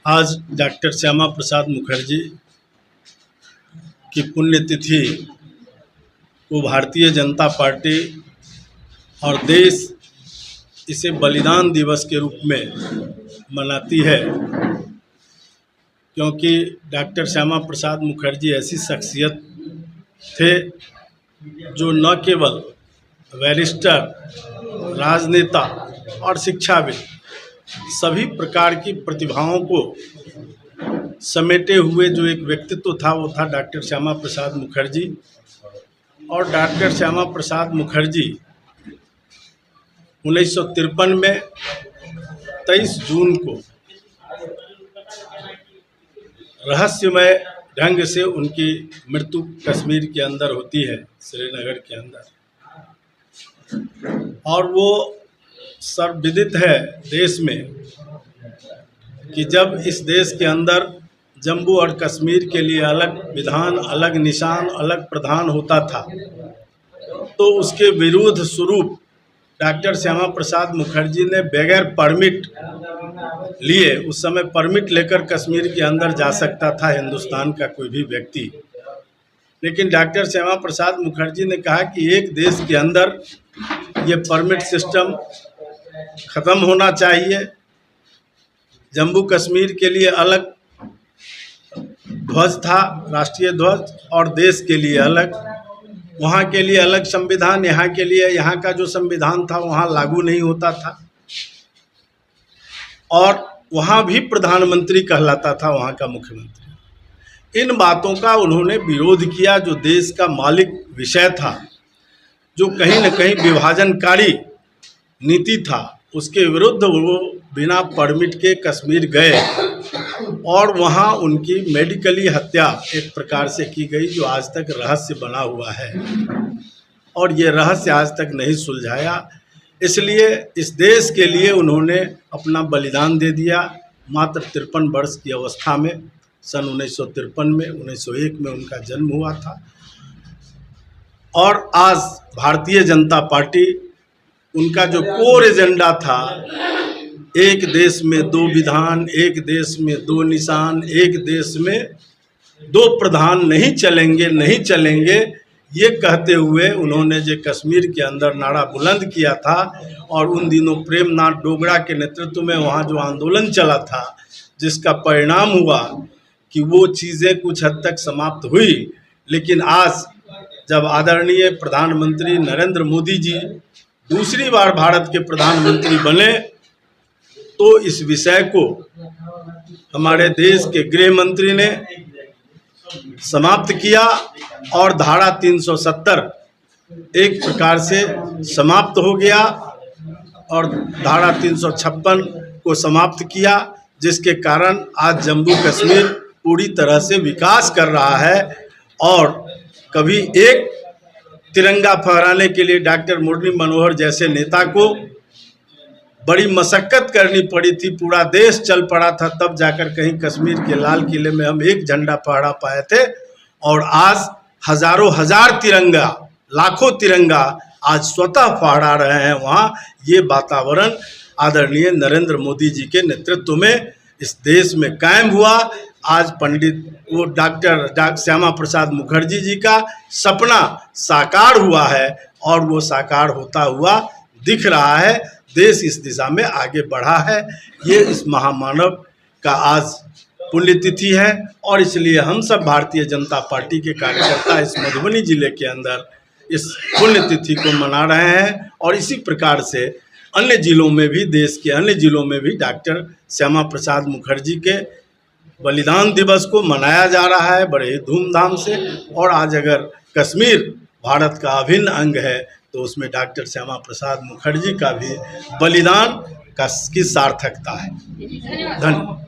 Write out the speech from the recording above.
आज डॉक्टर श्यामा प्रसाद मुखर्जी की पुण्यतिथि को भारतीय जनता पार्टी और देश इसे बलिदान दिवस के रूप में मनाती है, क्योंकि डॉक्टर श्यामा प्रसाद मुखर्जी ऐसी शख्सियत थे जो न केवल बैरिस्टर, राजनेता और शिक्षाविद सभी प्रकार की प्रतिभाओं को समेटे हुए जो एक व्यक्तित्व था वो था डॉक्टर श्यामा प्रसाद मुखर्जी। और डॉक्टर श्यामा प्रसाद मुखर्जी 1953 में 23 जून को रहस्यमय ढंग से उनकी मृत्यु कश्मीर के अंदर होती है, श्रीनगर के अंदर। और वो सर्वविदित है देश में कि जब इस देश के अंदर जम्मू और कश्मीर के लिए अलग विधान, अलग निशान, अलग प्रधान होता था, तो उसके विरोध स्वरूप डॉक्टर श्यामा प्रसाद मुखर्जी ने बगैर परमिट लिए, उस समय परमिट लेकर कश्मीर के अंदर जा सकता था हिंदुस्तान का कोई भी व्यक्ति, लेकिन डॉक्टर श्यामा प्रसाद मुखर्जी ने कहा कि एक देश के अंदर ये परमिट सिस्टम ख़त्म होना चाहिए। जम्मू कश्मीर के लिए अलग ध्वज था, राष्ट्रीय ध्वज, और देश के लिए अलग, वहाँ के लिए अलग संविधान, यहाँ के लिए यहाँ का जो संविधान था वहाँ लागू नहीं होता था, और वहाँ भी प्रधानमंत्री कहलाता था वहाँ का मुख्यमंत्री। इन बातों का उन्होंने विरोध किया। जो देश का मौलिक विषय था, जो कहीं न कहीं विभाजनकारी नीति था, उसके विरुद्ध वो बिना परमिट के कश्मीर गए और वहाँ उनकी मेडिकली हत्या एक प्रकार से की गई, जो आज तक रहस्य बना हुआ है और ये रहस्य आज तक नहीं सुलझाया। इसलिए इस देश के लिए उन्होंने अपना बलिदान दे दिया। मात्र 53 वर्ष की अवस्था में, सन 1953 में, 1901 में उनका जन्म हुआ था। और आज भारतीय जनता पार्टी, उनका जो कोर एजेंडा था, एक देश में दो विधान, एक देश में दो निशान, एक देश में दो प्रधान नहीं चलेंगे, नहीं चलेंगे, ये कहते हुए उन्होंने जो कश्मीर के अंदर नारा बुलंद किया था, और उन दिनों प्रेमनाथ डोगरा के नेतृत्व में वहाँ जो आंदोलन चला था, जिसका परिणाम हुआ कि वो चीज़ें कुछ हद तक समाप्त हुई। लेकिन आज जब आदरणीय प्रधानमंत्री नरेंद्र मोदी जी दूसरी बार भारत के प्रधानमंत्री बने, तो इस विषय को हमारे देश के गृह मंत्री ने समाप्त किया और धारा 370 एक प्रकार से समाप्त हो गया, और धारा 356 को समाप्त किया, जिसके कारण आज जम्मू कश्मीर पूरी तरह से विकास कर रहा है। और कभी एक तिरंगा फहराने के लिए डॉक्टर मुरली मनोहर जैसे नेता को बड़ी मशक्क़त करनी पड़ी थी, पूरा देश चल पड़ा था, तब जाकर कहीं कश्मीर के लाल किले में हम एक झंडा फहरा पाए थे। और आज हज़ारों हजार तिरंगा, लाखों तिरंगा आज स्वतः फहरा रहे हैं वहाँ। ये वातावरण आदरणीय नरेंद्र मोदी जी के नेतृत्व में इस देश में कायम हुआ। आज पंडित वो डॉक्टर श्यामा प्रसाद मुखर्जी जी का सपना साकार हुआ है, और वो साकार होता हुआ दिख रहा है। देश इस दिशा में आगे बढ़ा है। ये इस महामानव का आज पुण्यतिथि है, और इसलिए हम सब भारतीय जनता पार्टी के कार्यकर्ता इस मधुबनी जिले के अंदर इस पुण्यतिथि को मना रहे हैं। और इसी प्रकार से अन्य जिलों में भी, देश के अन्य जिलों में भी डॉक्टर श्यामा प्रसाद मुखर्जी के बलिदान दिवस को मनाया जा रहा है बड़े धूमधाम से। और आज अगर कश्मीर भारत का अभिन्न अंग है, तो उसमें डॉक्टर श्यामा प्रसाद मुखर्जी का भी बलिदान की सार्थकता है। धन्यवाद।